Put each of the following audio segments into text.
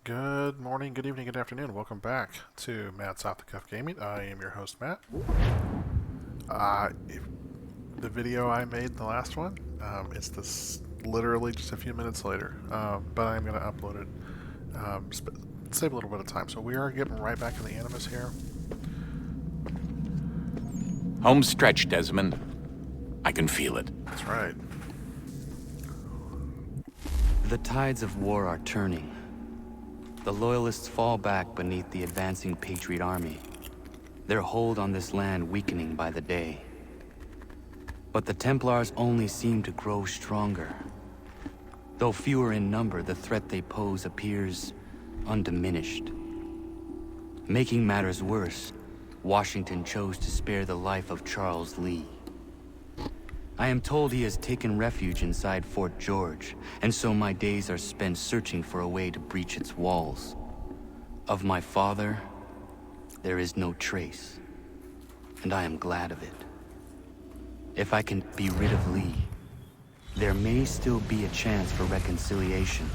Good morning, good evening, good afternoon. Welcome back to Matt's Off the Cuff Gaming. I am your host, Matt. The video I made, the last one, it's this literally just a few minutes later, but I'm going to upload it, save a little bit of time. So we are getting right back in the Animus here. Home stretch, Desmond. I can feel it. That's right. The tides of war are turning. The Loyalists fall back beneath the advancing Patriot army, their hold on this land weakening by the day. But the Templars only seem to grow stronger. Though fewer in number, the threat they pose appears undiminished. Making matters worse, Washington chose to spare the life of Charles Lee. I am told he has taken refuge inside Fort George, and so my days are spent searching for a way to breach its walls. Of my father, there is no trace, and I am glad of it. If I can be rid of Lee, there may still be a chance for reconciliation.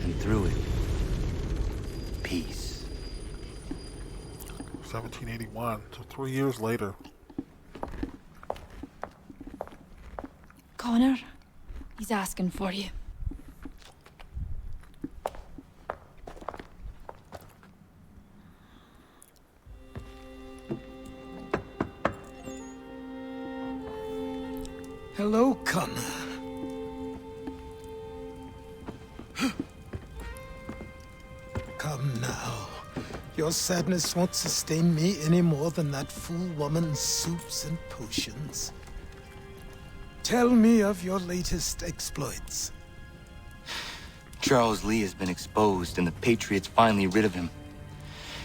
And through it, peace. 1781, so 3 years later. Connor, he's asking for you. Hello, Connor. Come now. Your sadness won't sustain me any more than that fool woman's soups and potions. Tell me of your latest exploits. Charles Lee has been exposed, and the Patriots finally rid of him.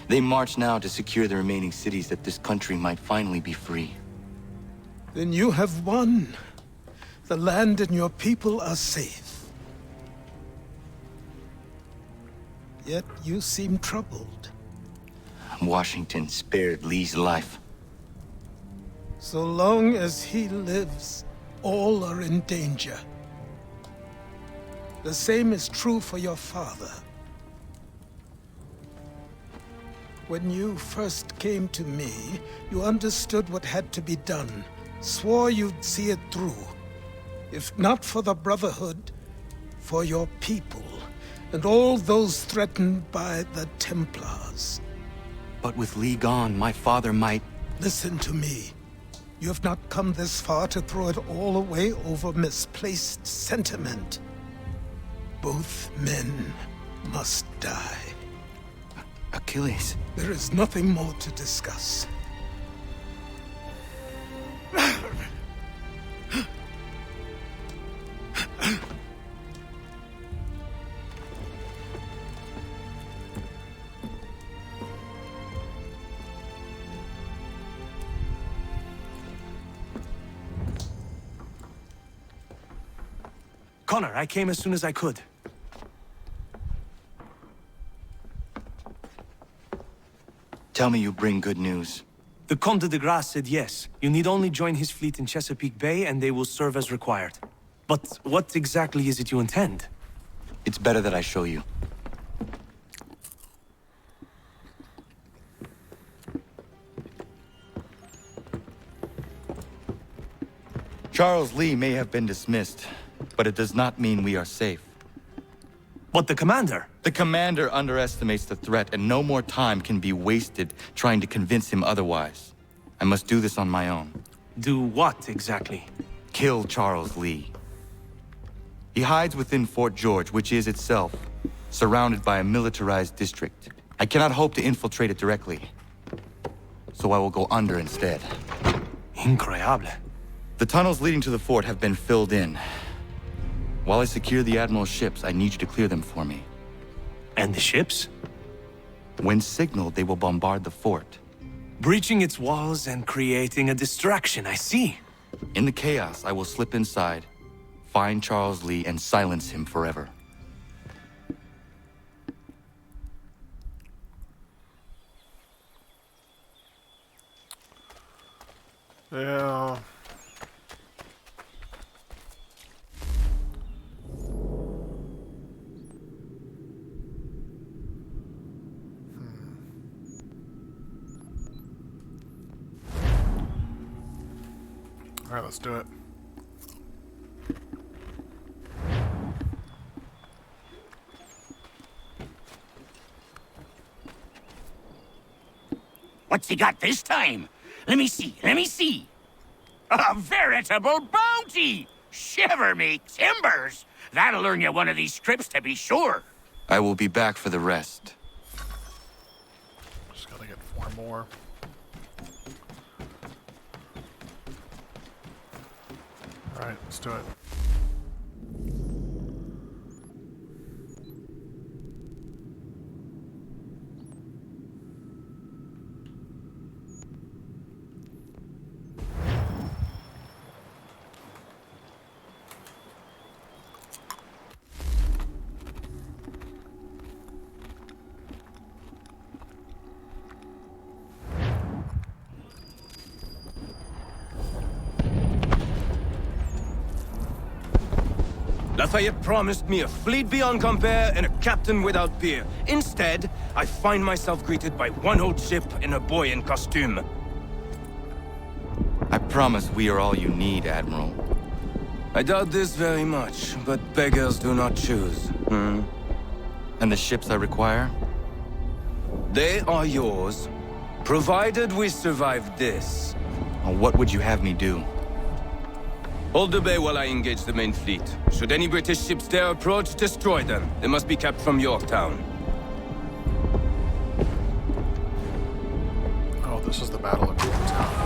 They march now to secure the remaining cities that this country might finally be free. Then you have won. The land and your people are safe. Yet you seem troubled. Washington spared Lee's life. So long as he lives, all are in danger. The same is true for your father. When you first came to me, you understood what had to be done, swore you'd see it through. If not for the Brotherhood, for your people, and all those threatened by the Templars. But with Lee gone, my father might... Listen to me. You have not come this far to throw it all away over misplaced sentiment. Both men must die. Achilles. There is nothing more to discuss. Connor, I came as soon as I could. Tell me you bring good news. The Comte de Grasse said yes. You need only join his fleet in Chesapeake Bay and they will serve as required. But what exactly is it you intend? It's better that I show you. Charles Lee may have been dismissed, but it does not mean we are safe. But the commander! The commander underestimates the threat, and no more time can be wasted trying to convince him otherwise. I must do this on my own. Do what exactly? Kill Charles Lee. He hides within Fort George, which is itself surrounded by a militarized district. I cannot hope to infiltrate it directly, so I will go under instead. Incroyable. The tunnels leading to the fort have been filled in. While I secure the Admiral's ships, I need you to clear them for me. And the ships? When signaled, they will bombard the fort. Breaching its walls and creating a distraction, I see. In the chaos, I will slip inside, find Charles Lee, and silence him forever. Yeah. Alright, let's do it. What's he got this time? Let me see, let me see. A veritable bounty! Shiver me timbers! That'll earn you one of these scripts to be sure. I will be back for the rest. Just gotta get 4 more. Alright, let's do it. Lafayette promised me a fleet beyond compare and a captain without peer. Instead, I find myself greeted by one old ship and a boy in costume. I promise we are all you need, Admiral. I doubt this very much, but beggars do not choose. And the ships I require? They are yours, provided we survive this. What would you have me do? Hold the bay while I engage the main fleet. Should any British ships dare approach, destroy them. They must be kept from Yorktown. Oh, this is the Battle of Yorktown.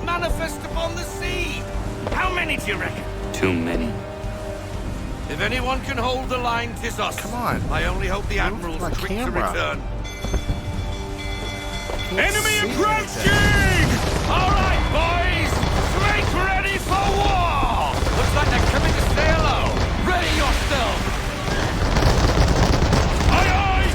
Manifest upon the sea! How many do you reckon? Too many. If anyone can hold the line, 'tis us. Come on. I only hope the Admiral's my quick camera. to return. Can't Enemy see approaching! anything. All right, boys! Make ready for war! Looks like they're coming to say hello. Ready yourselves! Aye, aye!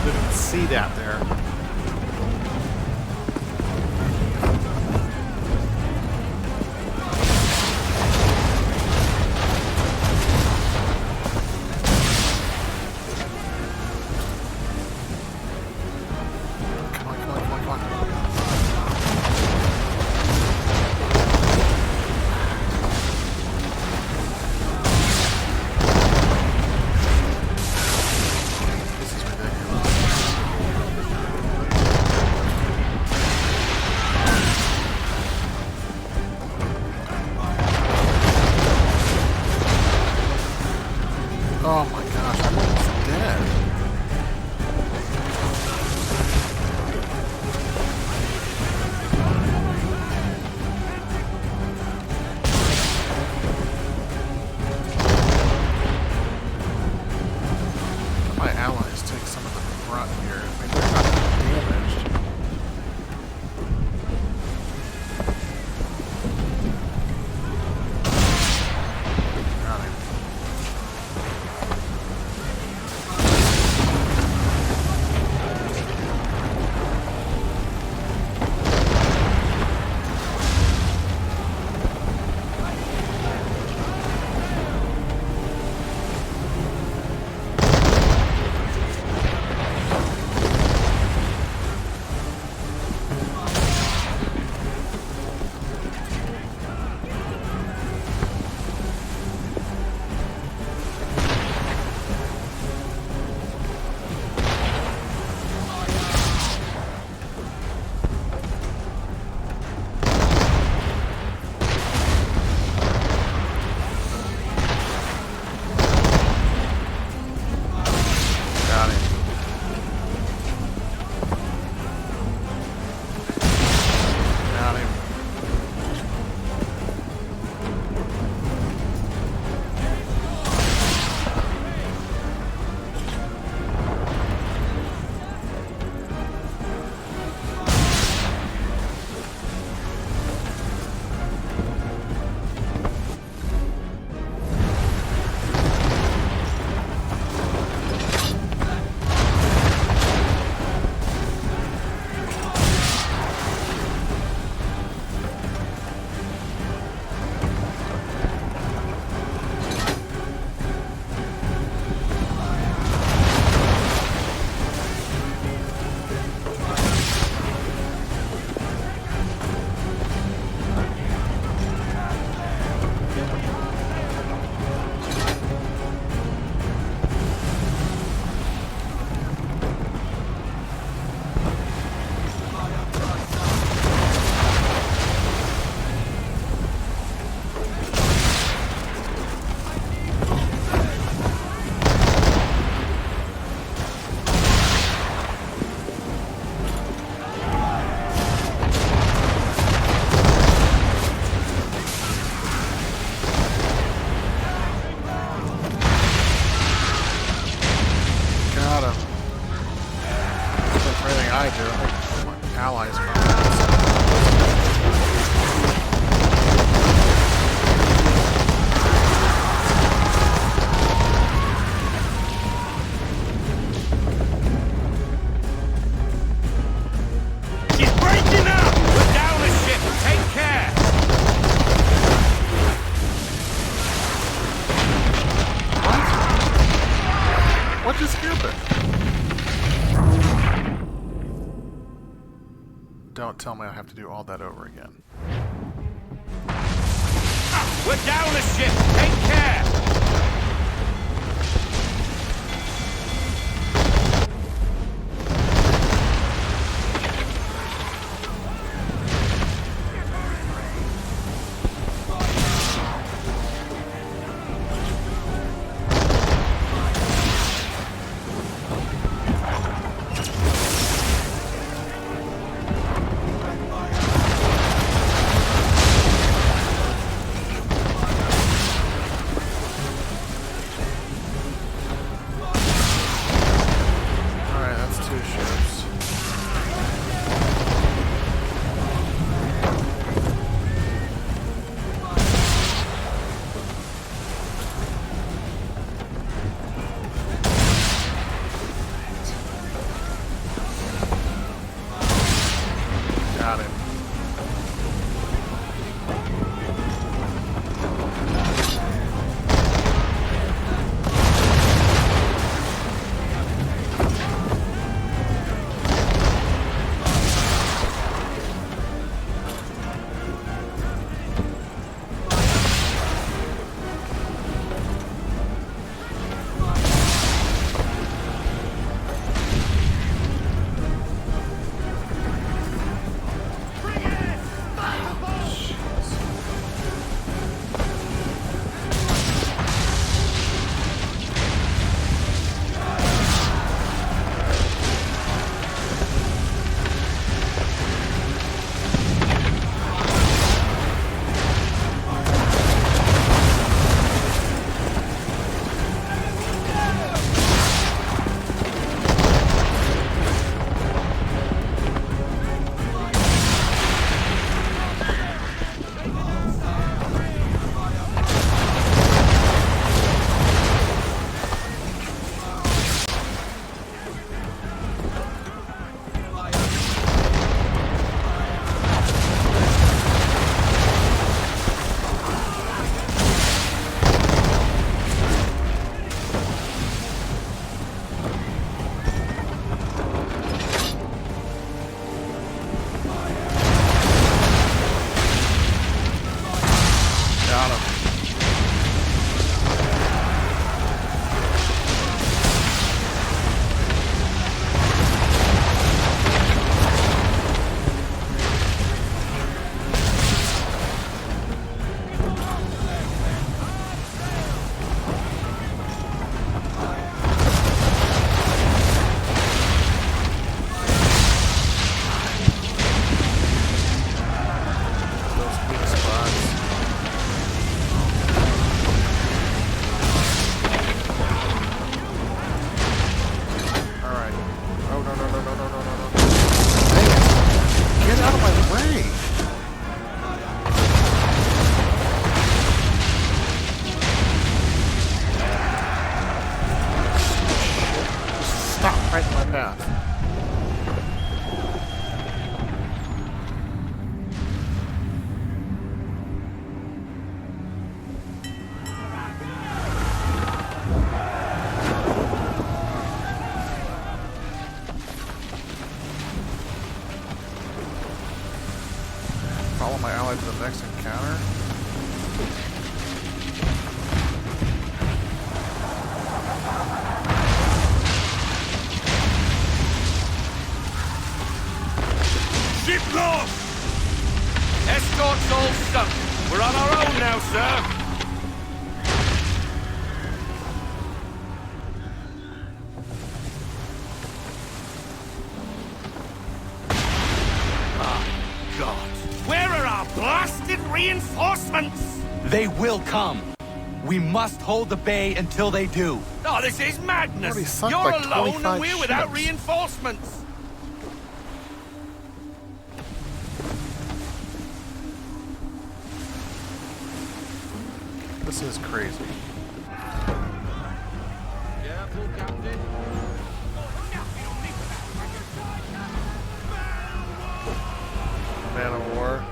Didn't see that there. Come on, come on, come on, come on. This is ridiculous. died there. My allies from She's breaking up! We're down a ship. Take care! what just happened? Don't tell me I have to do all that over again. We're down a ship. Take care! Got him. right in my path. Follow my ally to the next encounter. Ship lost! Escort's all sunk. We're on our own now, sir. God. Where are our blasted reinforcements? They will come. We must hold the bay until they do. Oh, this is madness. Already sunk You're like alone 25 and we're without ships. reinforcements. This is crazy. Man of war.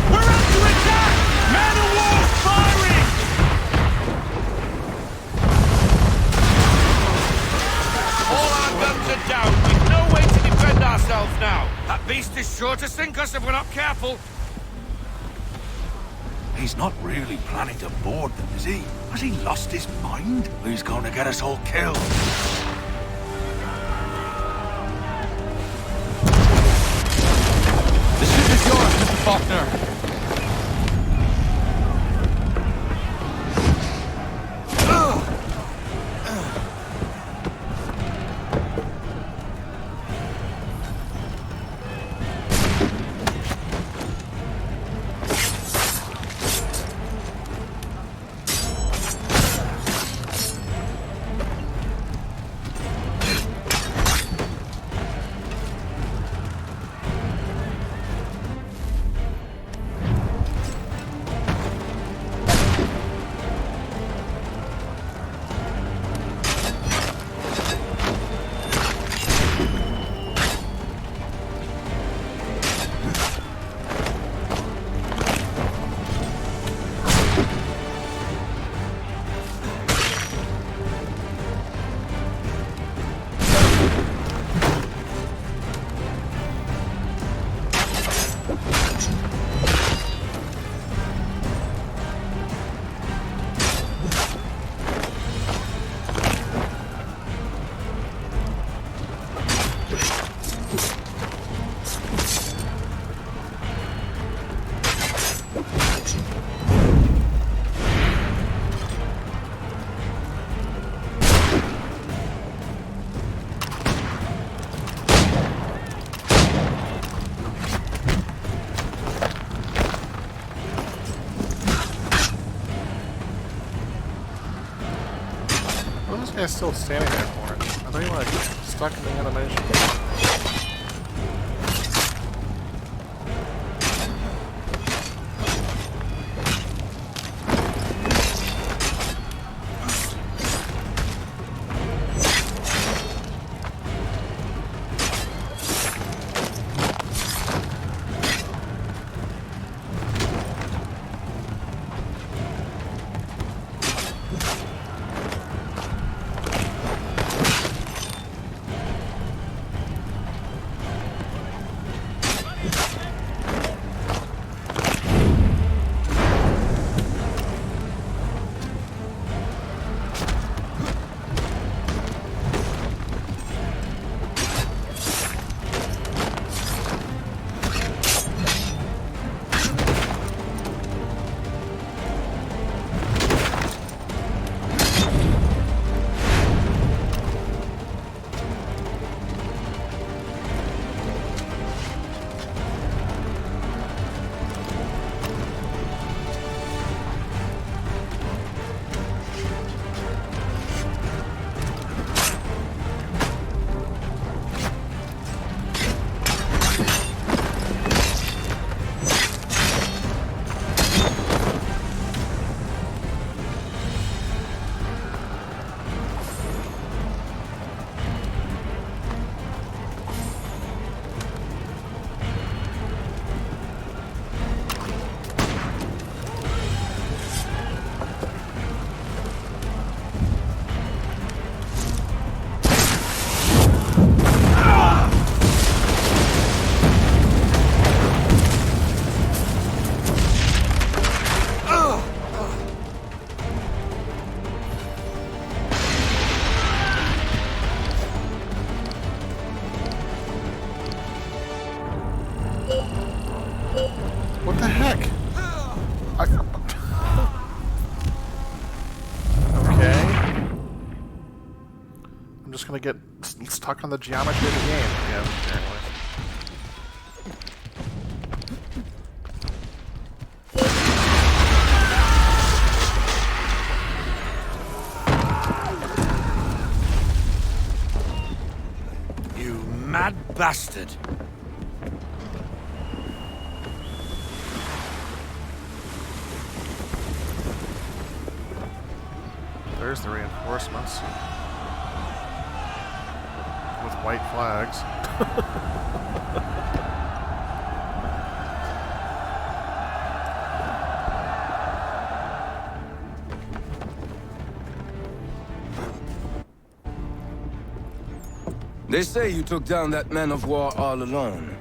We're under attack! Man of war firing! All our guns are down. We've no way to defend ourselves now. That beast is sure to sink us if we're not careful. He's not really planning to board them, is he? Has he lost his mind? He's going to get us all killed. The ship is yours, Mr. Faulkner. Guy's still standing there for it. Are they like stuck in the animation? What the heck? Okay. I'm just gonna get stuck on the geometry of the game again, apparently. You mad bastard! there's the reinforcements. With white flags. They say you took down that man of war all alone.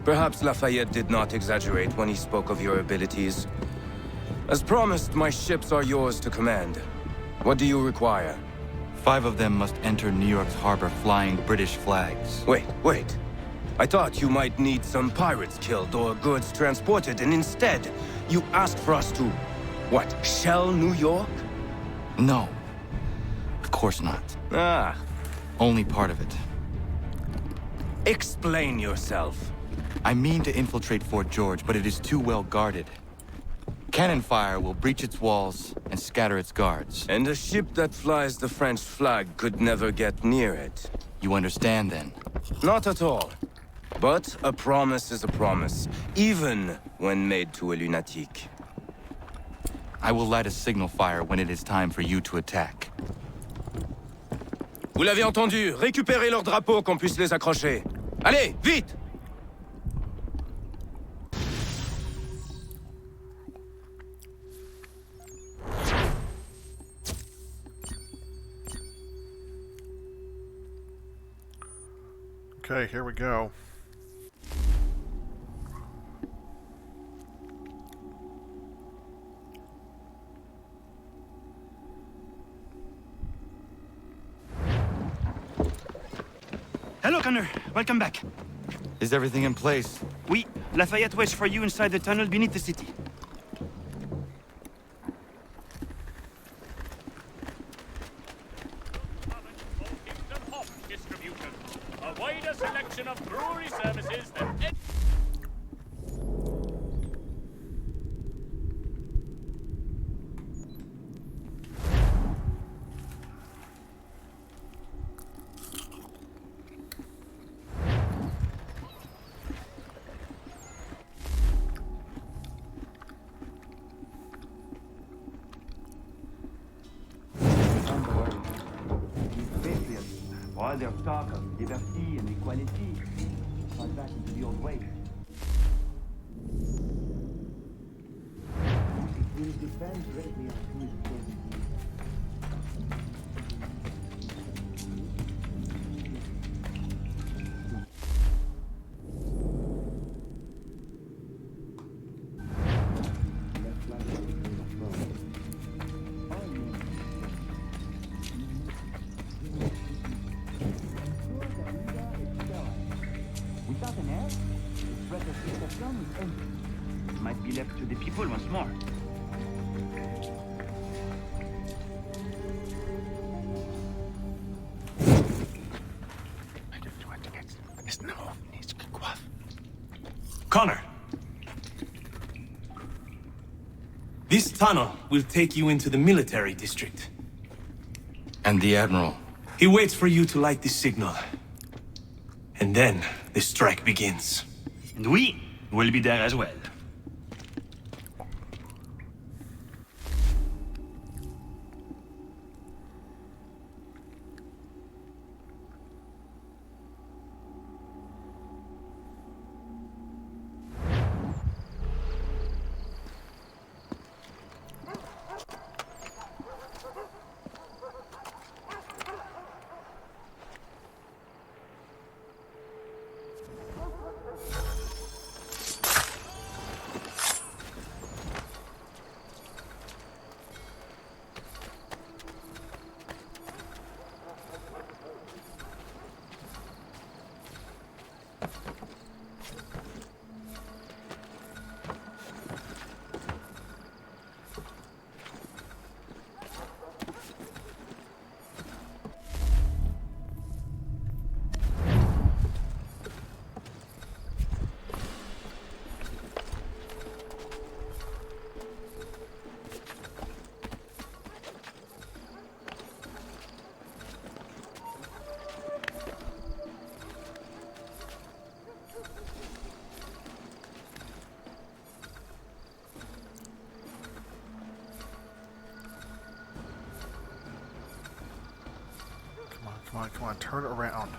Perhaps Lafayette did not exaggerate when he spoke of your abilities. As promised, my ships are yours to command. What do you require? 5 of them must enter New York's harbor flying British flags. Wait. I thought you might need some pirates killed or goods transported, and instead, you asked for us to, what, shell New York? No. Of course not. Ah. Only part of it. Explain yourself. I mean to infiltrate Fort George, but it is too well guarded. Cannon fire will breach its walls and scatter its guards. And a ship that flies the French flag could never get near it. You understand, then? Not at all. But a promise is a promise, even when made to a lunatic. I will light a signal fire when it is time for you to attack. Vous l'avez entendu, récupérez leurs drapeaux qu'on puisse les accrocher. Allez, vite! Okay, here we go. Hello, Connor. Welcome back. Is everything in place? Oui, Lafayette waits for you inside the tunnel beneath the city. A wider selection of brewery services than any. All their talk of liberty and equality fall back into the old ways. It will depend greatly on who is president. Without an heir, the threat of succession is ended. It might be left to the people once more. Connor. This tunnel will take you into the military district. And the Admiral? He waits for you to light the signal. And then the strike begins. And we will be there as well. Come on, turn around.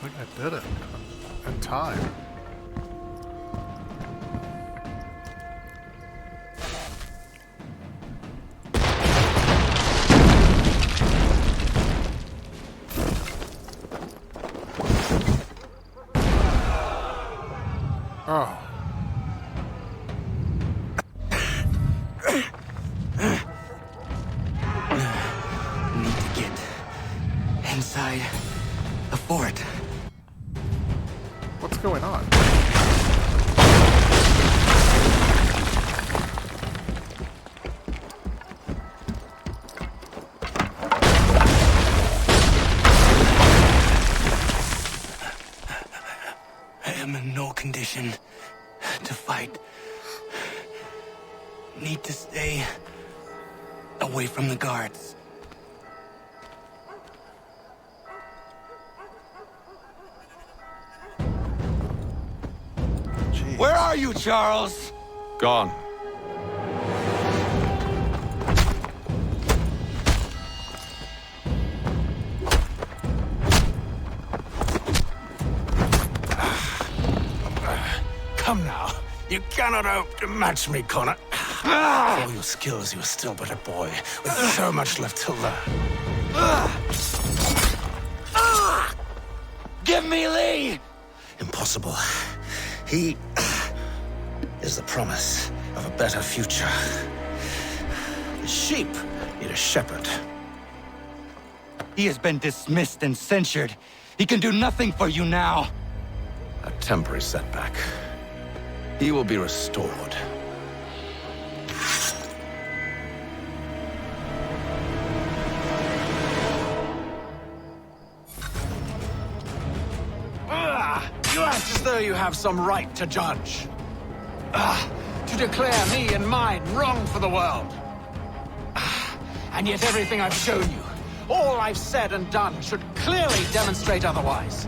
I think I did it in time. Oh. Need to get inside the fort. What's going on? I am in no condition to fight. Need to stay away from the guards. Jeez. Where are you, Charles? Gone. Come now. You cannot hope to match me, Connor. For all your skills, you are still but a boy, with so much left to learn. Give me Lee! Impossible. He is the promise of a better future. The sheep need a shepherd. He has been dismissed and censured. He can do nothing for you now. A temporary setback. He will be restored. You act as though you have some right to judge. To declare me and mine wrong for the world. And yet everything I've shown you, all I've said and done, should clearly demonstrate otherwise.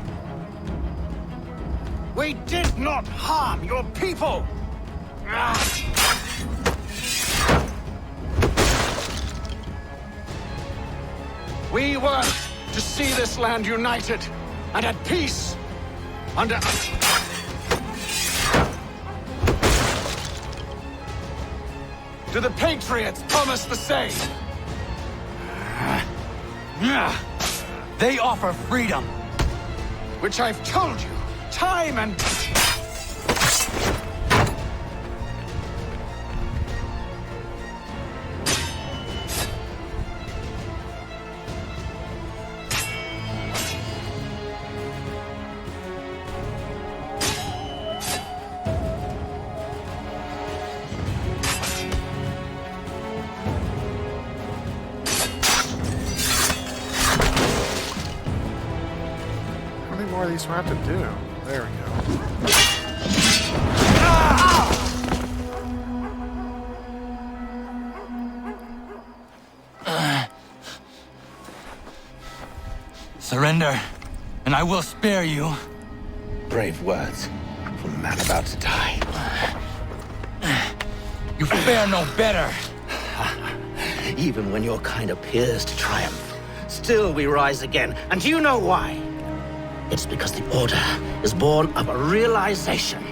We did not harm your people! We worked to see this land united and at peace under... Do the Patriots promise the same? They offer freedom. Which I've told you, time and... How many more of these do I have to do? There we go. Surrender, and I will spare you. Brave words from a man about to die. You fare no better. Even when your kind appears to triumph, still we rise again. And do you know why? It's because the Order is born of a realization.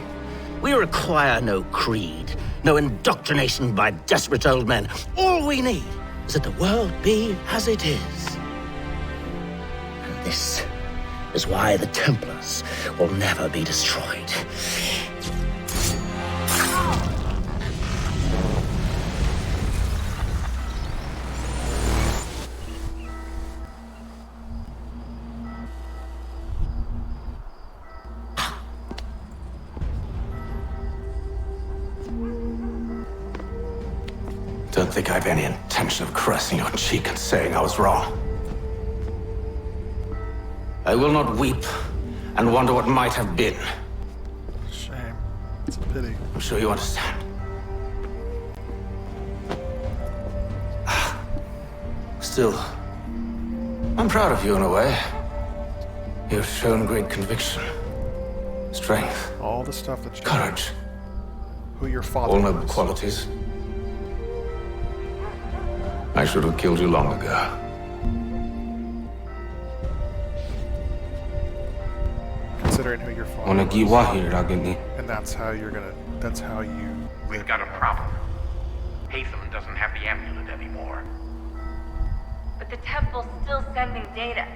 We require no creed, no indoctrination by desperate old men. All we need is that the world be as it is. And this is why the Templars will never be destroyed. Don't think I've any intention of caressing your cheek and saying I was wrong. I will not weep and wonder what might have been. Shame. It's a pity. I'm sure you understand. Still, I'm proud of you in a way. You've shown great conviction, strength, All the stuff that you courage, who your father all noble was. qualities. I should have killed you long ago. Considering who your father was. And that's how you're gonna, that's how you... We've got a problem. Haythem doesn't have the amulet anymore. But the temple's still sending data.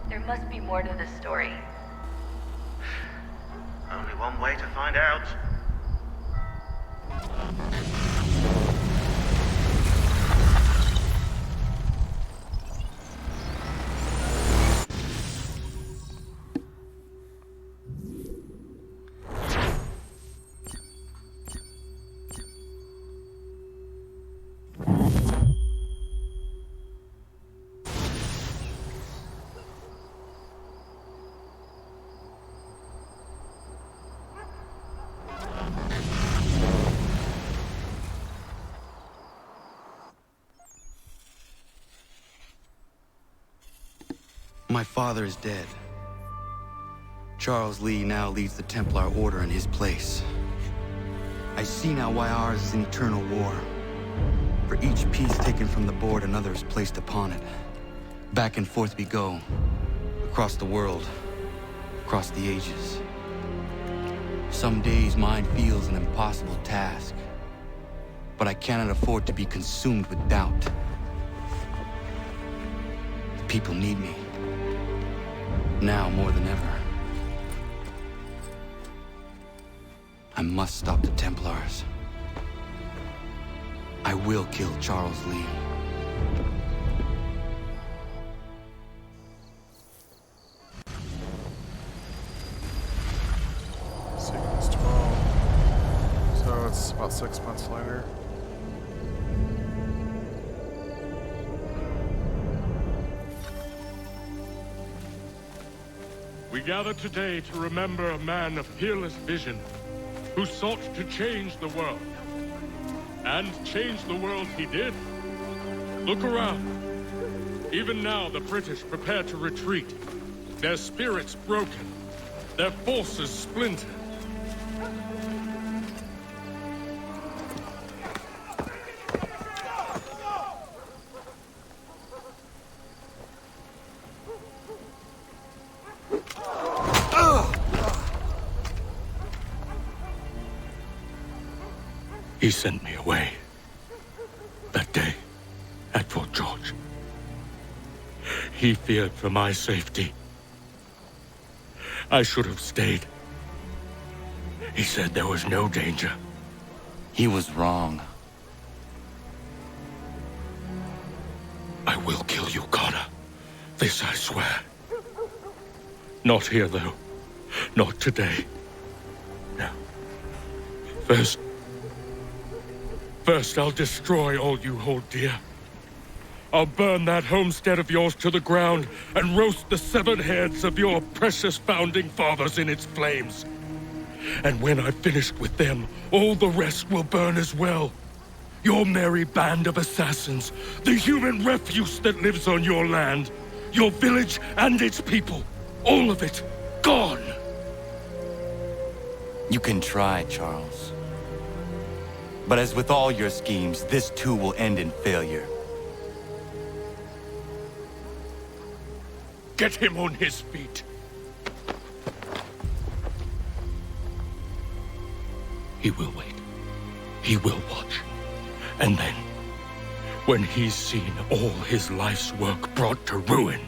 There must be more to this story. Only one way to find out. My father is dead. Charles Lee now leads the Templar Order in his place. I see now why ours is an eternal war. For each piece taken from the board, another is placed upon it. Back and forth we go. Across the world. Across the ages. Some days mine feels an impossible task. But I cannot afford to be consumed with doubt. The people need me. Now more than ever. I must stop the Templars. I will kill Charles Lee. Sequence 12. So it's about 6 months later. We gather today to remember a man of peerless vision who sought to change the world. And change the world he did. Look around. Even now the British prepare to retreat. Their spirits broken. Their forces splintered. He sent me away. That day, at Fort George. He feared for my safety. I should have stayed. He said there was no danger. He was wrong. I will kill you, Connor. This I swear. Not here, though. Not today. No. First, I'll destroy all you hold dear. I'll burn that homestead of yours to the ground and roast the severed heads of your precious founding fathers in its flames. And when I've finished with them, all the rest will burn as well. Your merry band of assassins, the human refuse that lives on your land, your village and its people, all of it, gone. You can try, Charles. But as with all your schemes, this too will end in failure. Get him on his feet. He will wait. He will watch. And then, when he's seen all his life's work brought to ruin,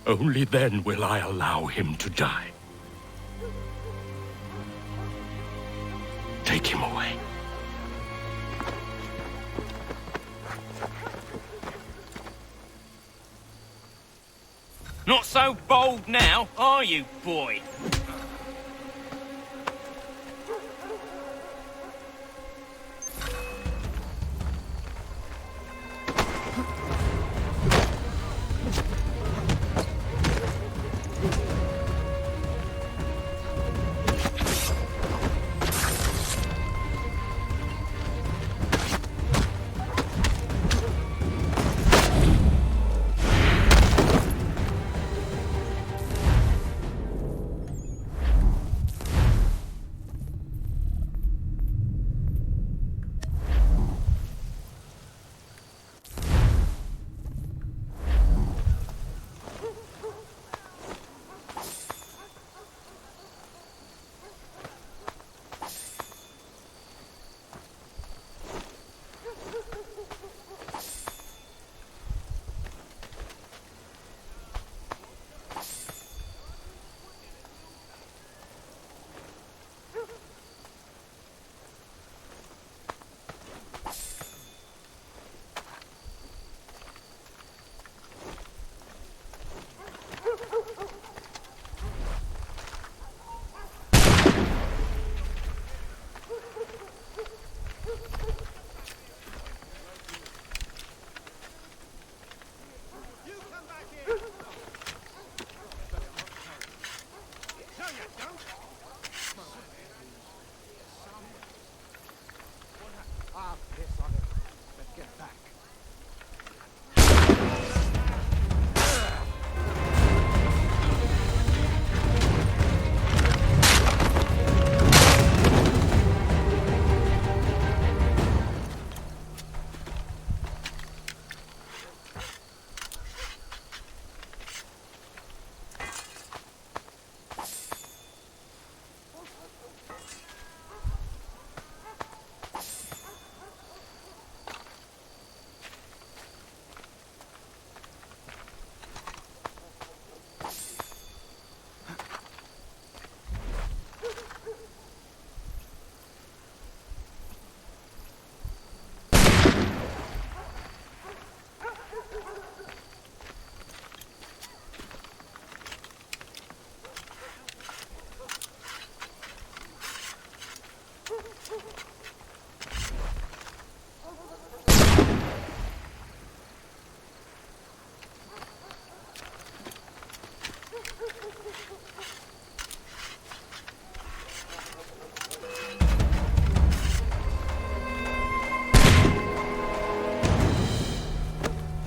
only then will I allow him to die. Take him away. Not so bold now, are you, boy?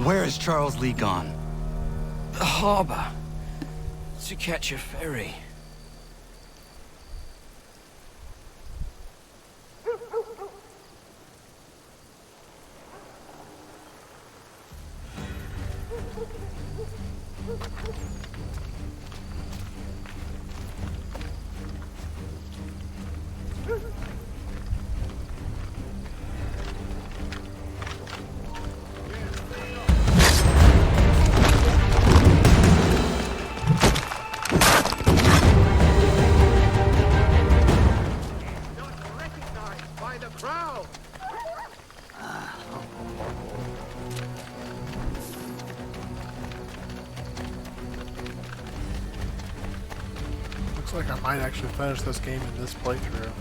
Where is Charles Lee gone? The harbor. To catch a ferry. Looks like I might actually finish this game in this playthrough.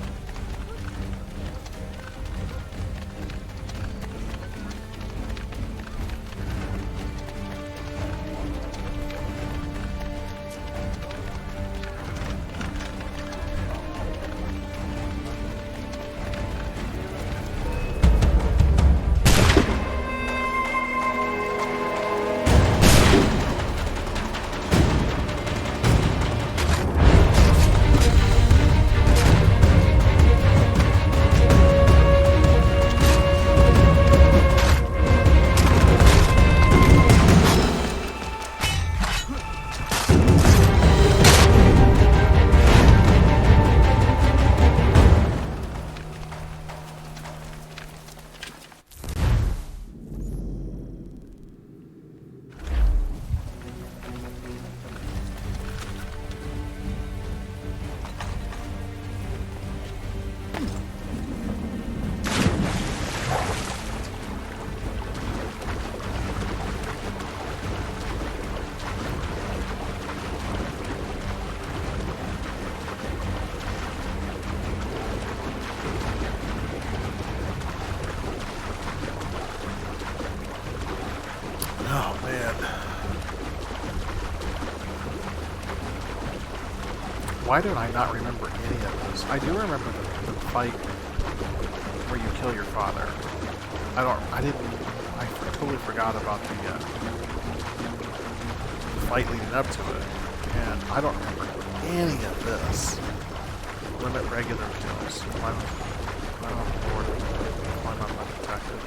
Oh, man. Why do I not remember any of this? I do remember the fight where you kill your father. I totally forgot about the fight leading up to it. And I don't remember any of this. Limit regular kills. Oh, Lord. Why am I not detected?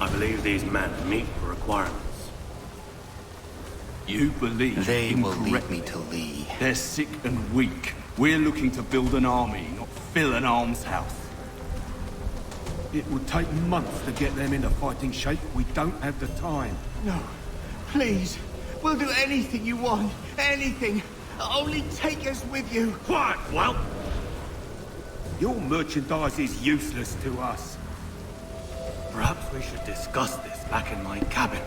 I believe these men meet the requirements. You believe They will lead incorrectly. me to Lee. They're sick and weak. We're looking to build an army, not fill an almshouse. It would take months to get them into fighting shape. We don't have the time. No. Please. We'll do anything you want. Anything. Only take us with you. Quiet, whelp! Your merchandise is useless to us. Perhaps we should discuss this back in my cabin.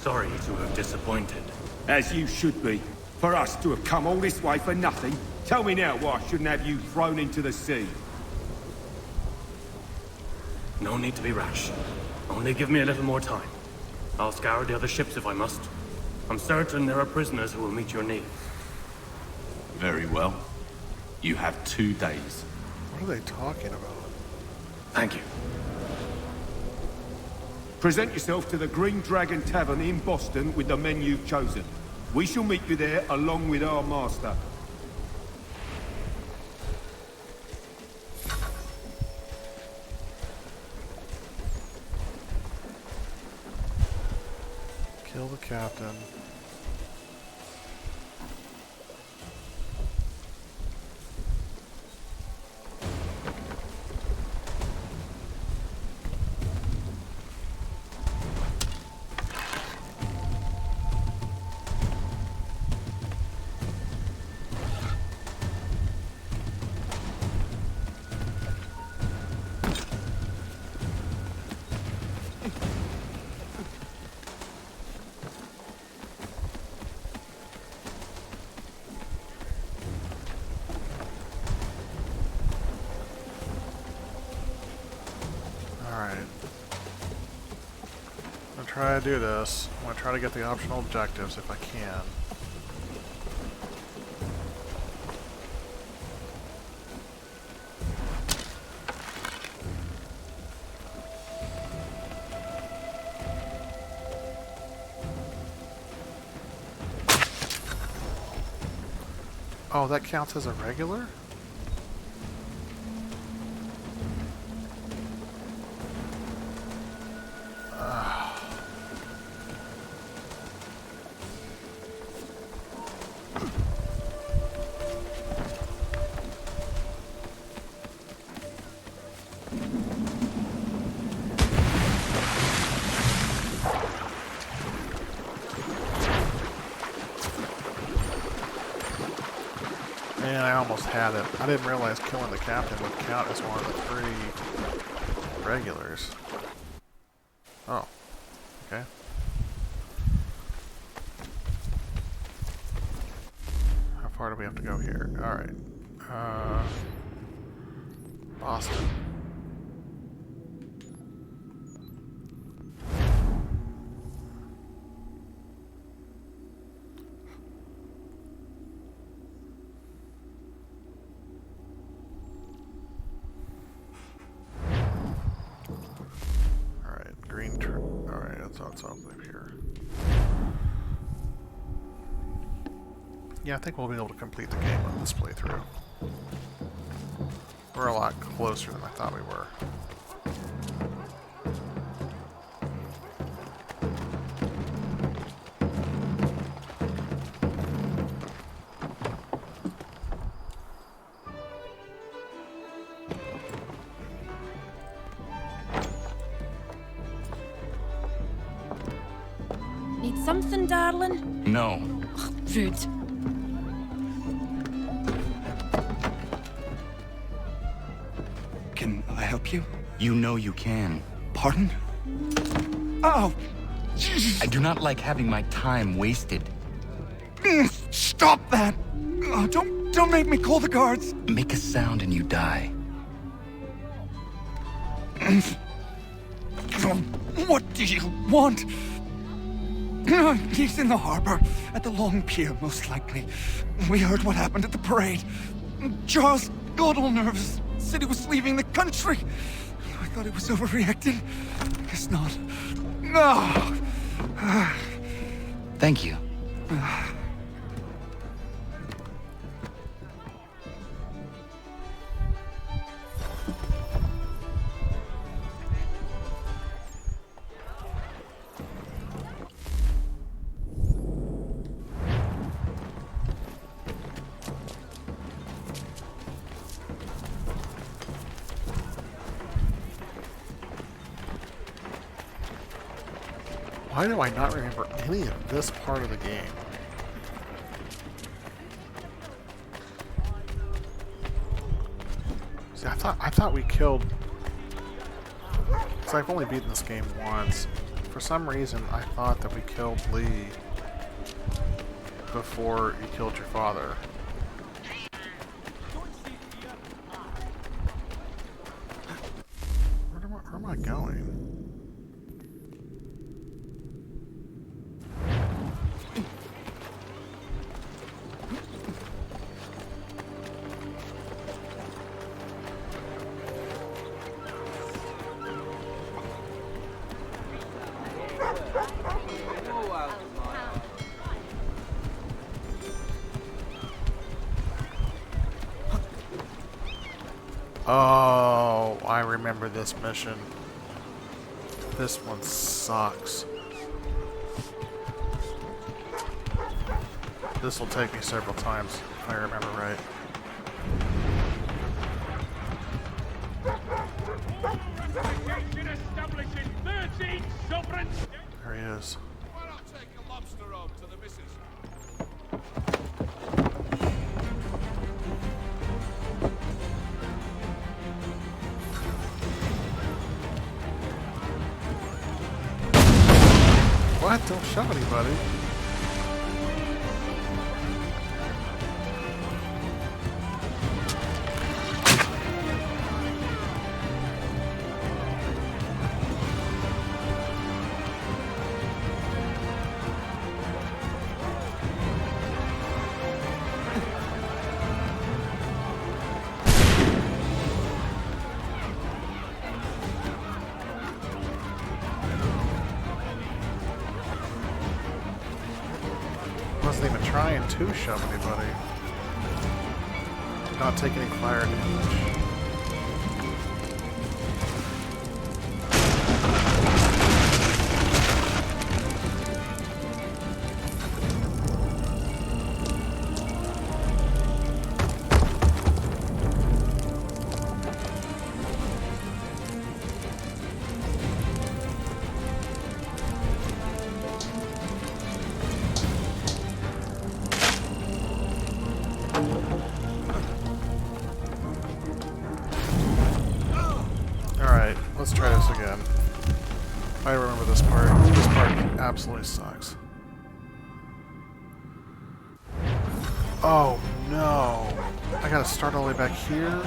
sorry to have disappointed. As you should be. For us to have come all this way for nothing. Tell me now why I shouldn't have you thrown into the sea. No need to be rash. Only give me a little more time. I'll scour the other ships if I must. I'm certain there are prisoners who will meet your needs. Very well. You have 2 days. What are they talking about? Thank you. Present yourself to the Green Dragon Tavern in Boston with the men you've chosen. We shall meet you there along with our master. Kill the captain. Try to do this. I'm going to try to get the optional objectives if I can. Oh, that counts as a regular? Man, I almost had it. I didn't realize killing the captain would count as one of the 3 regulars. Oh. Okay. How far do we have to go here? Alright. Boston. Here. Yeah, I think we'll be able to complete the game on this playthrough. We're a lot closer than I thought we were. Need something, darling? No. Ugh, rude. Can I help you? You know you can. Pardon? Oh! I do not like having my time wasted. Stop that! Oh, don't make me call the guards! Make a sound and you die. What do you want? He's in the harbor, at the Long Pier, most likely. We heard what happened at the parade. Charles got all nervous, said he was leaving the country. I thought he was overreacting. Guess not. No. Thank you. Why do I not remember any of this part of the game? See, I thought we killed... Because I've only beaten this game once. For some reason, I thought that we killed Lee before you killed your father. Where am I going? Oh, I remember this mission. This one sucks. This will take me several times, if I remember right. There he is. Why not take a lobster home to the missus? What? Don't shove anybody. Wasn't even trying to shove anybody. Did not take any fire damage. Alright, let's try this again. I remember this part. This part absolutely sucks. Oh no! I gotta start all the way back here?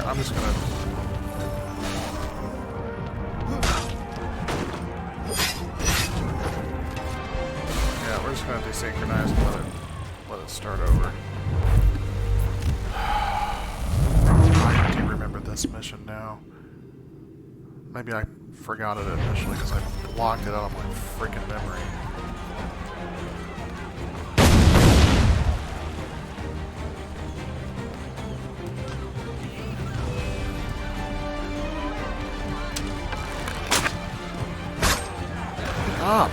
I'm just gonna... Yeah, we're just gonna desynchronize and let it start over. I do remember this mission now. Maybe I forgot it initially because I blocked it out of my freaking memory. Up.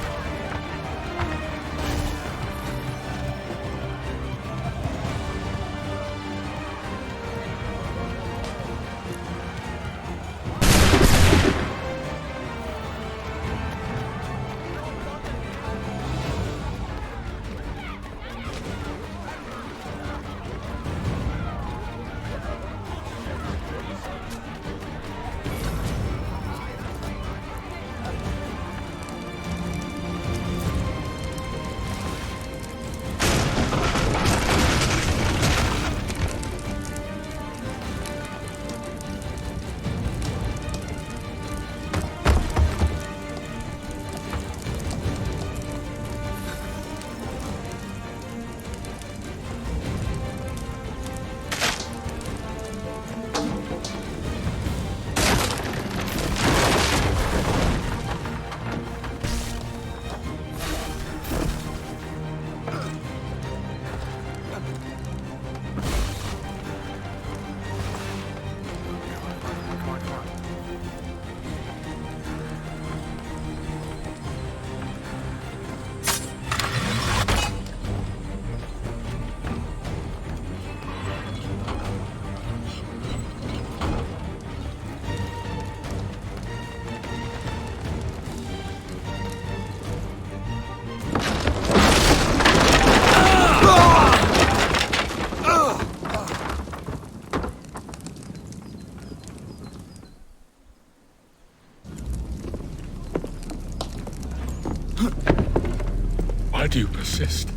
Why do you persist?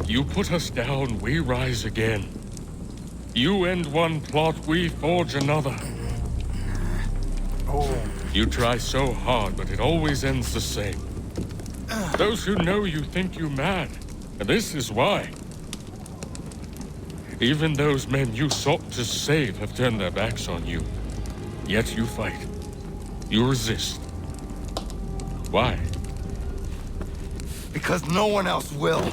You put us down, we rise again. You end one plot, we forge another. Oh. You try so hard, but it always ends the same. Those who know you think you mad, and this is why. Even those men you sought to save have turned their backs on you. Yet you fight. You resist. Why? Because no one else will.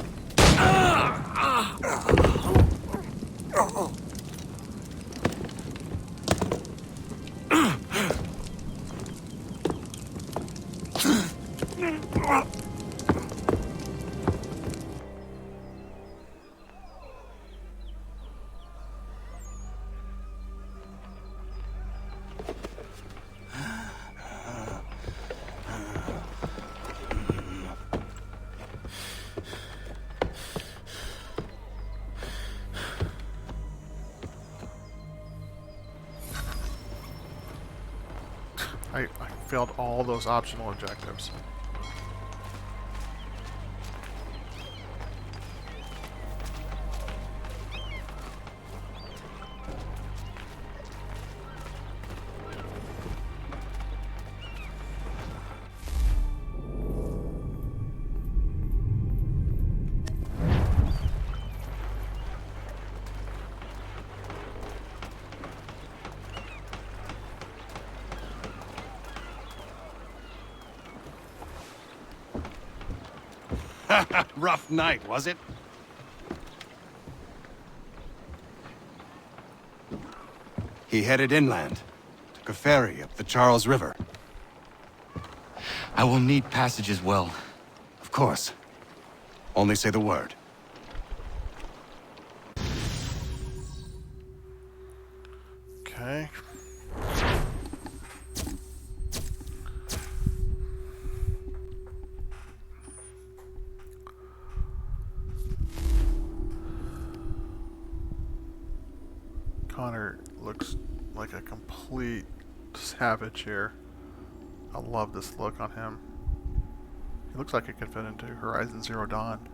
I failed all those optional objectives. Rough night, was it? He headed inland, took a ferry up the Charles River. I will need passage as well. Of course. Only say the word. Okay. Connor looks like a complete savage here. I love this look on him. He looks like it could fit into Horizon Zero Dawn.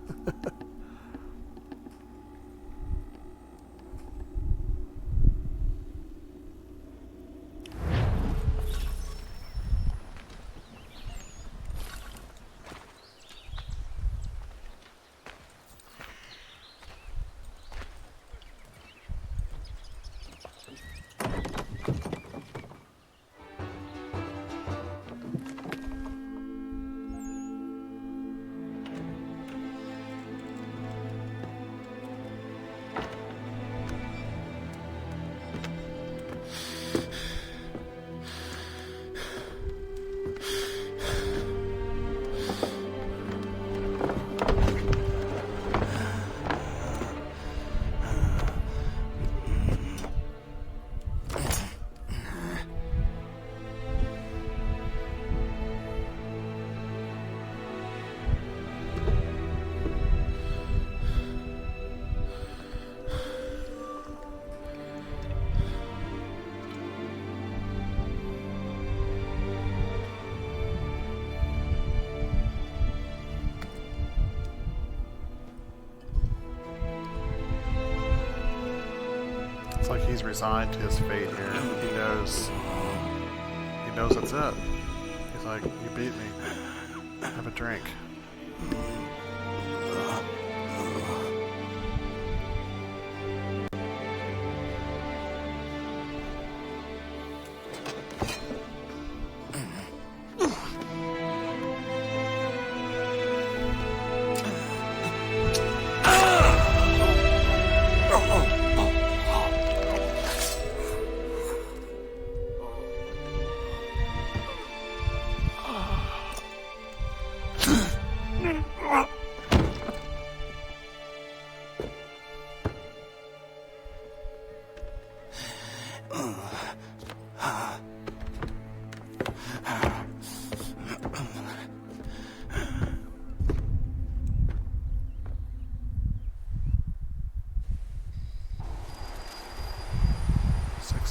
It's like he's resigned to his fate here. He knows that's it. He's like, you beat me. Have a drink.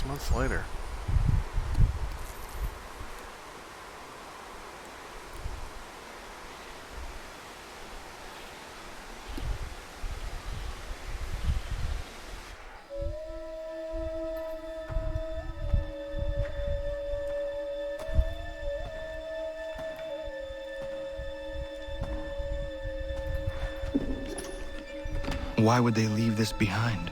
Months later. Why would they leave this behind?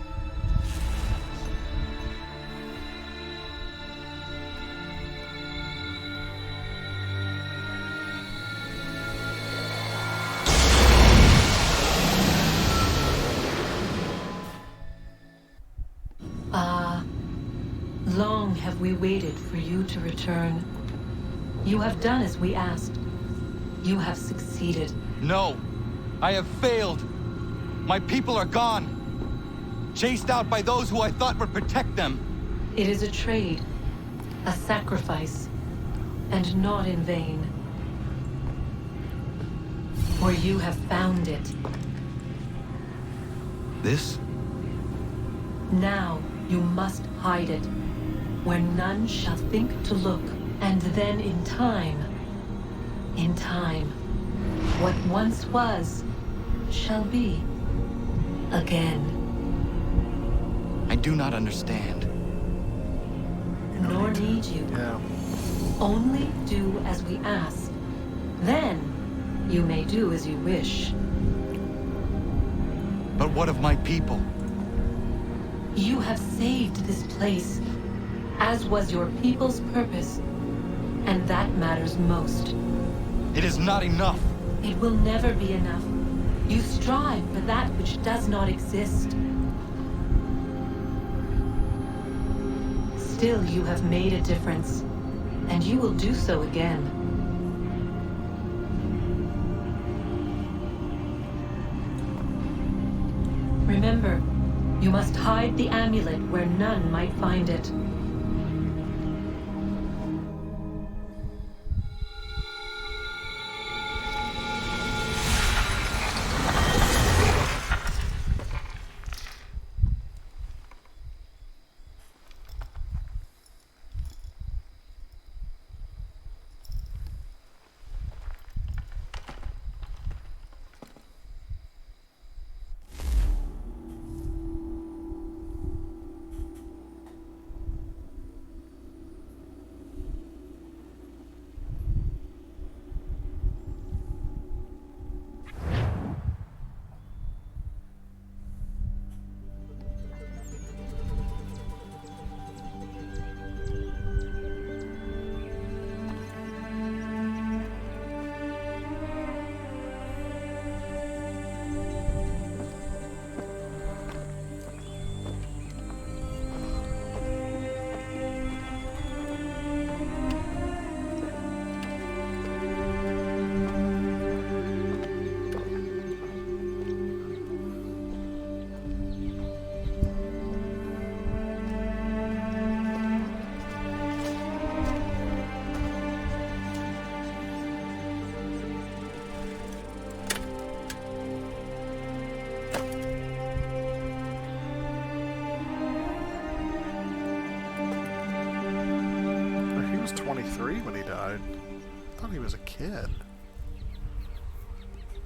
Long have we waited for you to return. You have done as we asked. You have succeeded. No! I have failed! My people are gone! Chased out by those who I thought would protect them! It is a trade, a sacrifice, and not in vain. For you have found it. This? Now you must hide it, where none shall think to look, and then in time, what once was, shall be again. I do not understand. Nor need you. Only do as we ask. Then, you may do as you wish. But what of my people? You have saved this place, as was your people's purpose, and that matters most. It is not enough. It will never be enough. You strive for that which does not exist. Still, you have made a difference, and you will do so again. Remember, you must hide the amulet where none might find it. He was 23 when he died. I thought he was a kid.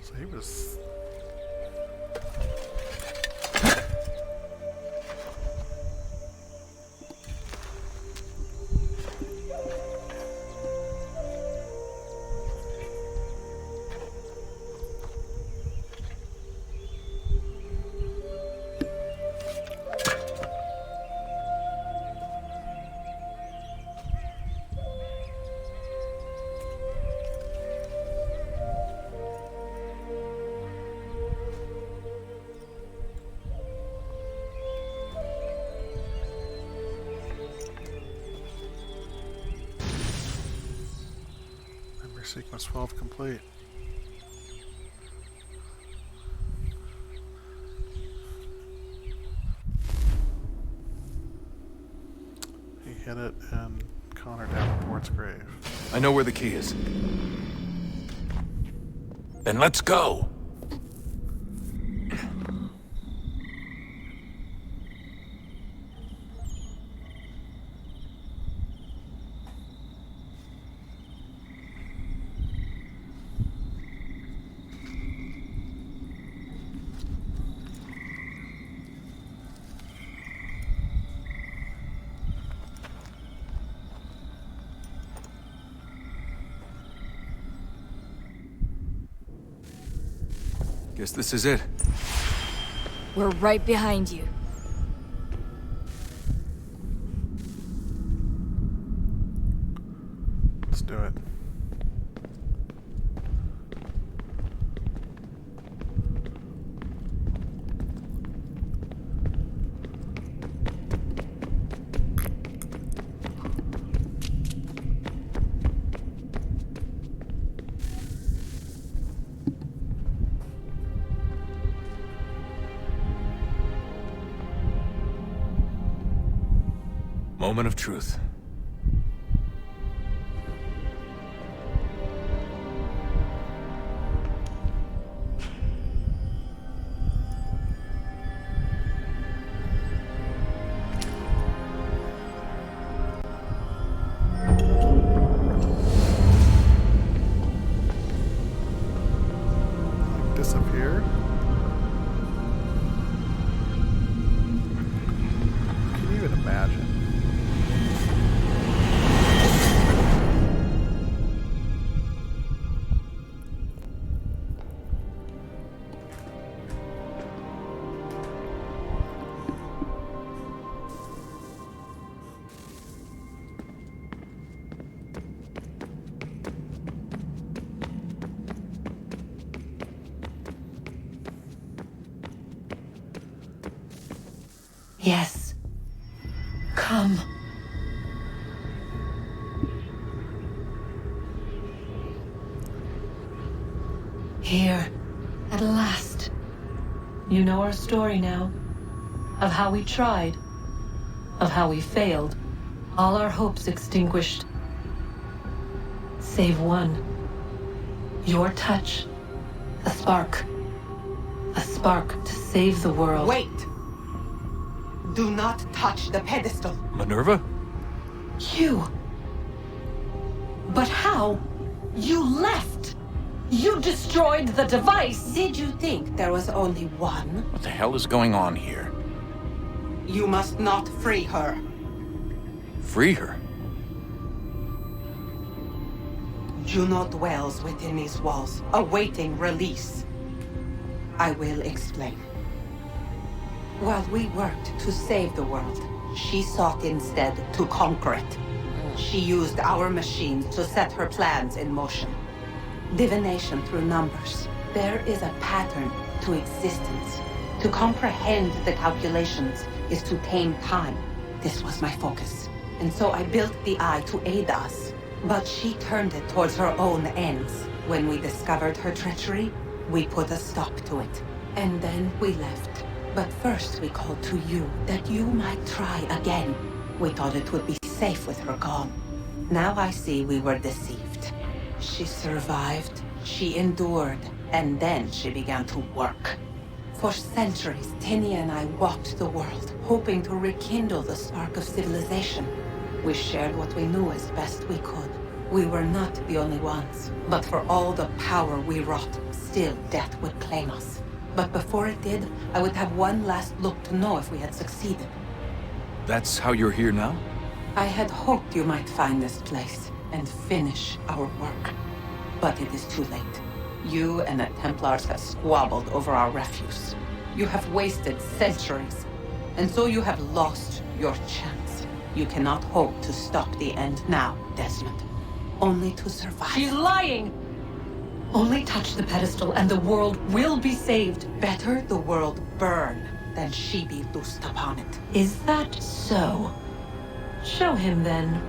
So he was... Sequence 12 complete. He hid it in Connor Davenport's grave. I know where the key is. Then let's go! Guess this is it. We're right behind you. Let's do it. Moment of truth. Disappeared. Can you even imagine? Yes. Come. Here, at last. You know our story now. Of how we tried. Of how we failed. All our hopes extinguished. Save one. Your touch. A spark. A spark to save the world. Wait! Do not touch the pedestal. Minerva? You. But how? You left. You destroyed the device. Did you think there was only one? What the hell is going on here? You must not free her. Free her? Juno dwells within these walls, awaiting release. I will explain. While we worked to save the world, she sought instead to conquer it. She used our machines to set her plans in motion. Divination through numbers. There is a pattern to existence. To comprehend the calculations is to tame time. This was my focus. And so I built the eye to aid us. But she turned it towards her own ends. When we discovered her treachery, we put a stop to it. And then we left. But first we called to you, that you might try again. We thought it would be safe with her gone. Now I see we were deceived. She survived, she endured, and then she began to work. For centuries, Tinia and I walked the world, hoping to rekindle the spark of civilization. We shared what we knew as best we could. We were not the only ones, but for all the power we wrought, still death would claim us. But before it did, I would have one last look to know if we had succeeded. That's how you're here now? I had hoped you might find this place and finish our work. But it is too late. You and the Templars have squabbled over our refuse. You have wasted centuries, and so you have lost your chance. You cannot hope to stop the end now, Desmond. Only to survive. She's lying! Only touch the pedestal and the world will be saved. Better the world burn than she be loosed upon it. Is that so? Show him then.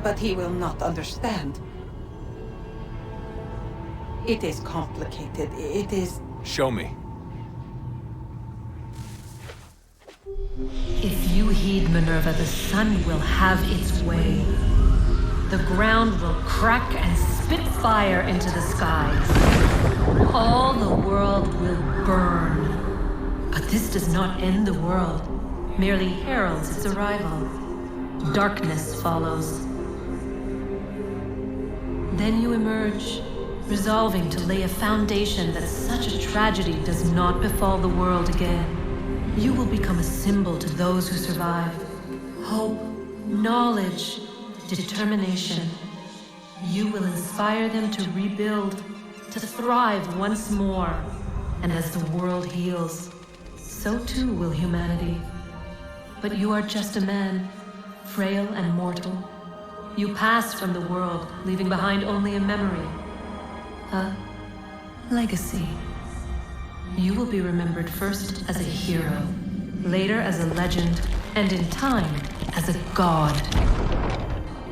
But he will not understand. It is complicated. It is... Show me. If you heed Minerva, the sun will have its way. The ground will crack and spit fire into the skies. All the world will burn. But this does not end the world, merely heralds its arrival. Darkness follows. Then you emerge, resolving to lay a foundation that such a tragedy does not befall the world again. You will become a symbol to those who survive. Hope, knowledge, determination. You will inspire them to rebuild, to thrive once more. And as the world heals, so too will humanity. But you are just a man, frail and mortal. You pass from the world, leaving behind only a memory. A legacy. You will be remembered first as a hero, later as a legend, and in time, as a god.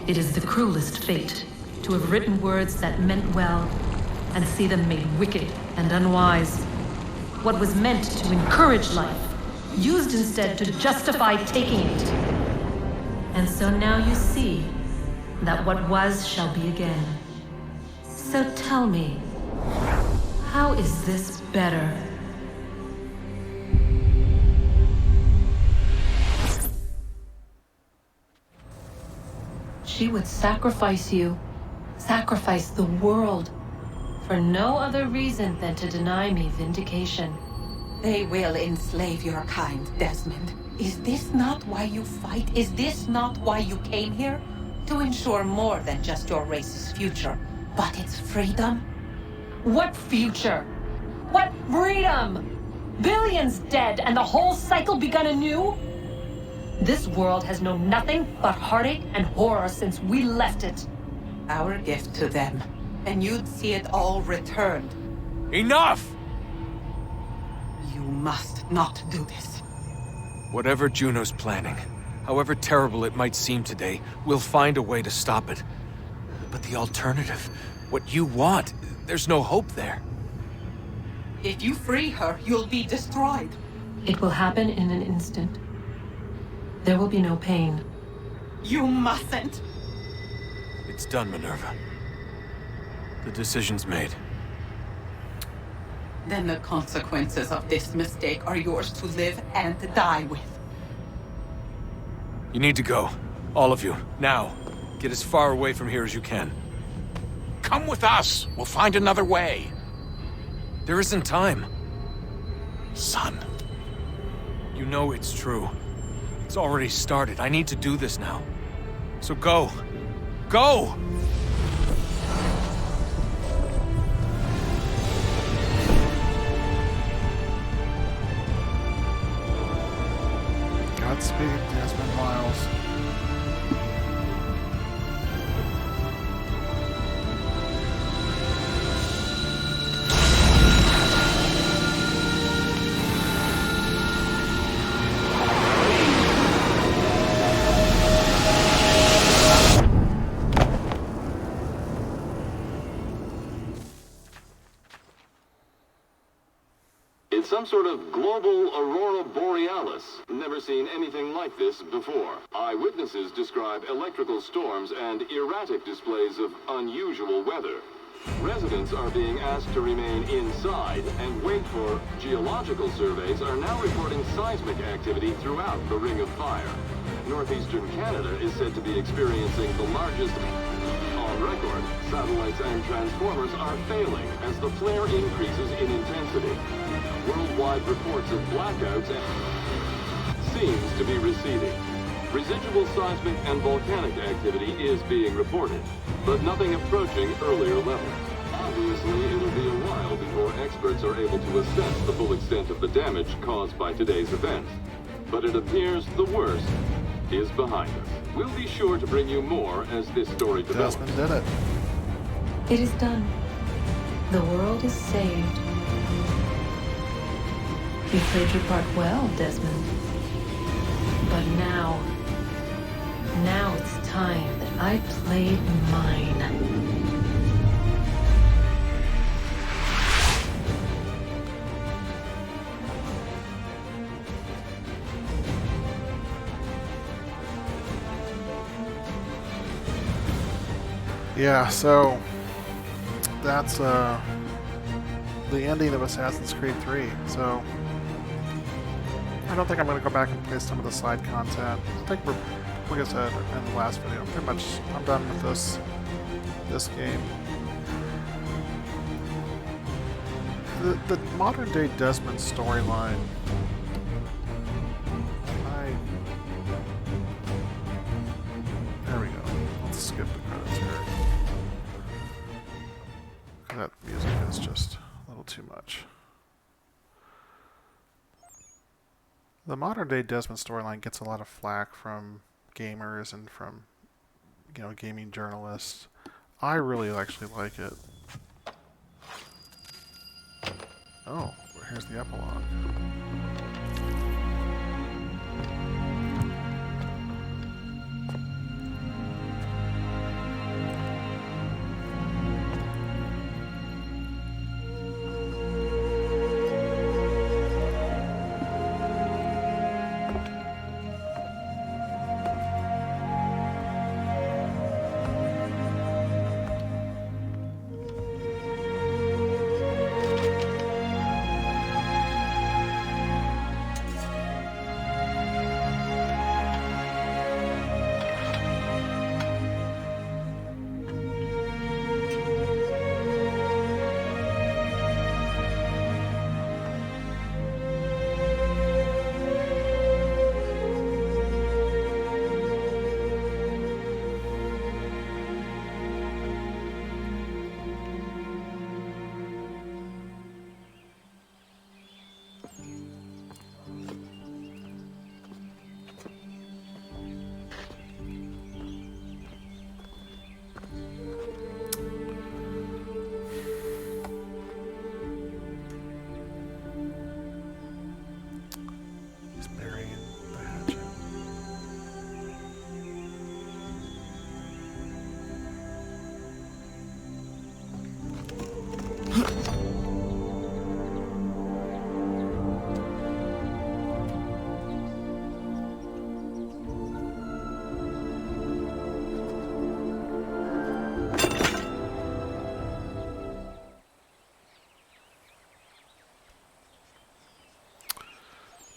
It is the cruelest fate to have written words that meant well and see them made wicked and unwise. What was meant to encourage life, used instead to justify taking it. And so now you see that what was shall be again. So tell me, how is this better? She would sacrifice you, sacrifice the world, for no other reason than to deny me vindication. They will enslave your kind, Desmond. Is this not why you fight? Is this not why you came here? To ensure more than just your race's future, but its freedom? What future? What freedom? Billions dead and the whole cycle begun anew? This world has known nothing but heartache and horror since we left it. Our gift to them, and you'd see it all returned. Enough! You must not do this. Whatever Juno's planning, however terrible it might seem today, we'll find a way to stop it. But the alternative, what you want, there's no hope there. If you free her, you'll be destroyed. It will happen in an instant. There will be no pain. You mustn't. It's done, Minerva. The decision's made. Then the consequences of this mistake are yours to live and die with. You need to go. All of you. Now. Get as far away from here as you can. Come with us. We'll find another way. There isn't time. Son. You know it's true. It's already started. I need to do this now. So go. Go! Godspeed, Desmond Miles. It's some sort of global aurora borealis. Never seen anything like this before. Eyewitnesses describe electrical storms and erratic displays of unusual weather. Residents are being asked to remain inside and wait for geological surveys are now reporting seismic activity throughout the Ring of Fire. Northeastern Canada is said to be experiencing the largest on record. Satellites and transformers are failing as the flare increases in intensity. Worldwide reports of blackouts seems to be receding. Residual seismic and volcanic activity is being reported, but nothing approaching earlier levels. Obviously, it'll be a while before experts are able to assess the full extent of the damage caused by today's event. But it appears the worst is behind us. We'll be sure to bring you more as this story develops. Desmond did it. It is done. The world is saved. You played your part well, Desmond. But now it's time that I played mine. Yeah, so that's the ending of Assassin's Creed 3. So I don't think I'm going to go back and play some of the side content. I think we're, like I said in the last video, pretty much I'm done with this game. The modern day Desmond storyline, there we go. Let's skip the credits here. That music is just a little too much. The modern day Desmond storyline gets a lot of flack from gamers and from, gaming journalists. I really actually like it. Oh, here's the epilogue.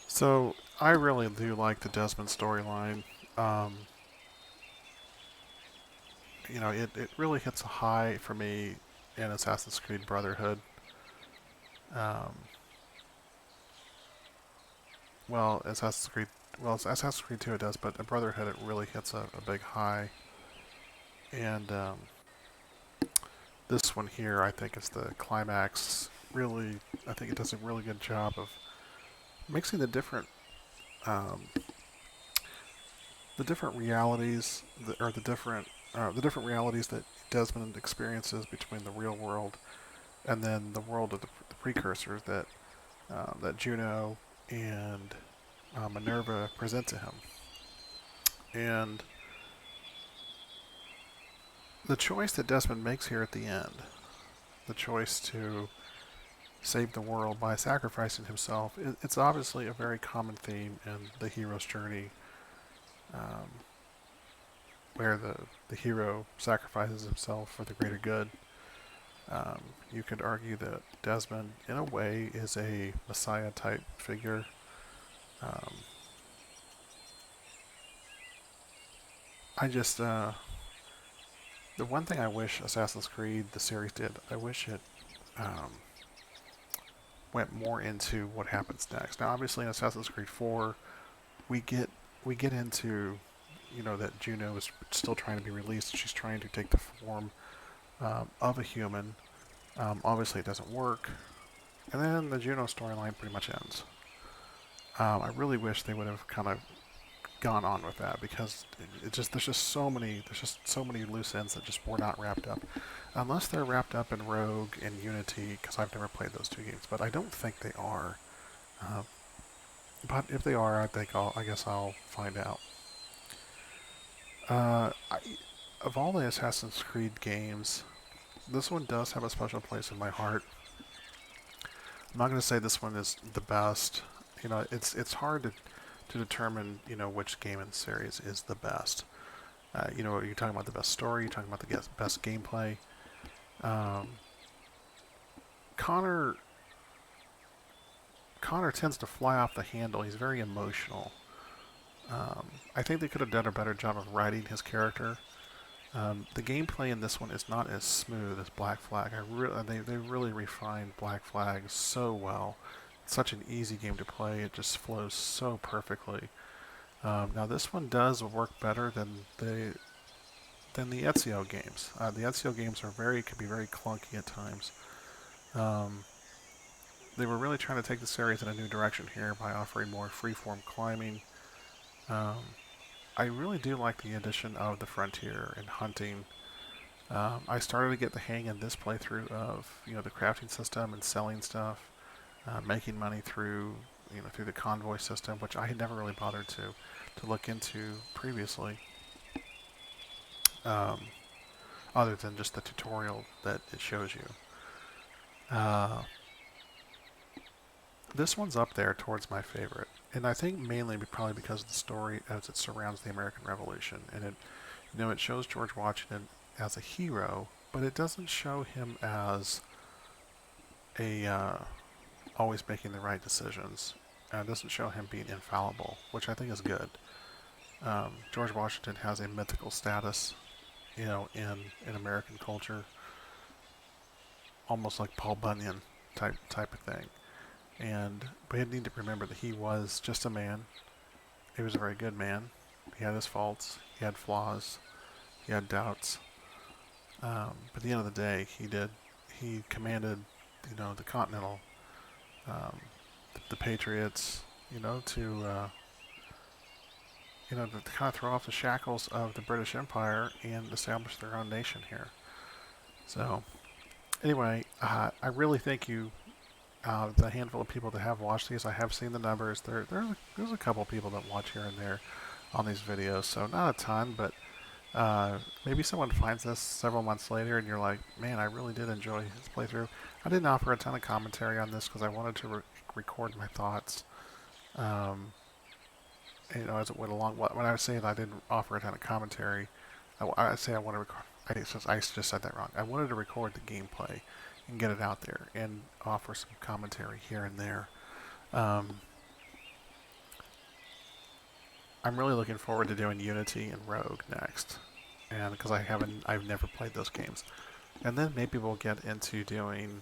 So, I really do like the Desmond storyline. It really hits a high for me in Assassin's Creed Brotherhood. Assassin's Creed 2 it does, but in Brotherhood it really hits a big high. And this one here, I think, is the climax. Really, I think it does a really good job of mixing the different realities, the different realities that Desmond experiences between the real world and then the world of the precursors that Juno and Minerva present to him. And the choice that Desmond makes here at the end, the choice to save the world by sacrificing himself, it's obviously a very common theme in the hero's journey, where the hero sacrifices himself for the greater good. You could argue that Desmond, in a way, is a Messiah-type figure. The one thing I wish Assassin's Creed, the series, did, I wish it went more into what happens next. Now, obviously, in Assassin's Creed 4, we get into, that Juno is still trying to be released. She's trying to take the form of a human. Obviously, it doesn't work. And then the Juno storyline pretty much ends. I really wish they would have kind of gone on with that, because there's just so many loose ends that just were not wrapped up, unless they're wrapped up in Rogue and Unity, because I've never played those two games, but I don't think they are. But if they are, I guess I'll find out. Of all the Assassin's Creed games, this one does have a special place in my heart. I'm not going to say this one is the best. It's hard to determine, which game in the series is the best. You're talking about the best story, you're talking about the best gameplay. Connor tends to fly off the handle. He's very emotional. I think they could have done a better job of writing his character. The gameplay in this one is not as smooth as Black Flag. They really refined Black Flag so well. It's such an easy game to play. It just flows so perfectly. Now this one does work better than the Ezio games. The Ezio games can be very clunky at times. they were really trying to take the series in a new direction here by offering more freeform climbing. I really do like the addition of the frontier and hunting. I started to get the hang in this playthrough of, you know, the crafting system and selling stuff, making money through, you know, through the convoy system, which I had never really bothered to look into previously, other than just the tutorial that it shows you. This one's up there towards my favorite, and I think mainly probably because of the story as it surrounds the American Revolution, and it, you know, it shows George Washington as a hero, but it doesn't show him as a always making the right decisions. It doesn't show him being infallible, which I think is good. George Washington has a mythical status, you know, in American culture, almost like Paul Bunyan type of thing. And we need to remember that he was just a man. He was a very good man. He had his faults. He had flaws. He had doubts. But at the end of the day, he commanded, you know, the Continental, the Patriots, you know, to kind of throw off the shackles of the British Empire and establish their own nation here. So, anyway, I really thank you, the handful of people that have watched these. I have seen the numbers. There's a couple people that watch here and there on these videos, so not a ton, but maybe someone finds this several months later and you're like, man, I really did enjoy his playthrough. I didn't offer a ton of commentary on this because I wanted to record my thoughts, you know, as it went along. When I was saying I didn't offer a ton of commentary, I say I want to record. I just said that wrong. I wanted to record the gameplay and get it out there and offer some commentary here and there. I'm really looking forward to doing Unity and Rogue next, and because I've never played those games, and then maybe we'll get into doing,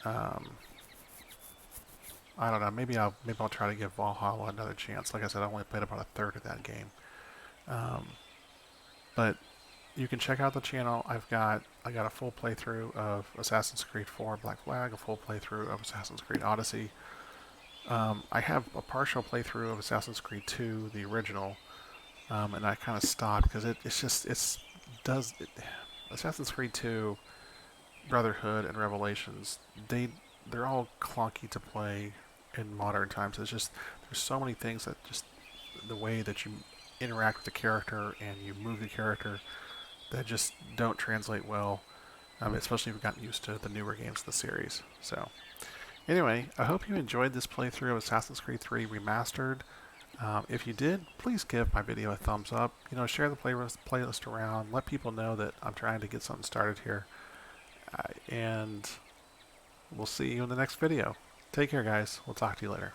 I don't know, maybe I'll try to give Valhalla another chance. Like I said, I only played about a third of that game, but you can check out the channel. I got a full playthrough of Assassin's Creed 4 Black Flag, a full playthrough of Assassin's Creed Odyssey. I have a partial playthrough of Assassin's Creed 2, the original, and I kind of stopped because Assassin's Creed 2, Brotherhood, and Revelations, they're all clunky to play in modern times. It's just, there's so many things that just, the way that you interact with the character and you move the character, that just don't translate well, especially if you've gotten used to the newer games of the series. So, anyway, I hope you enjoyed this playthrough of Assassin's Creed 3 Remastered. If you did, please give my video a thumbs up. You know, share the playlist around. Let people know that I'm trying to get something started here. And we'll see you in the next video. Take care, guys. We'll talk to you later.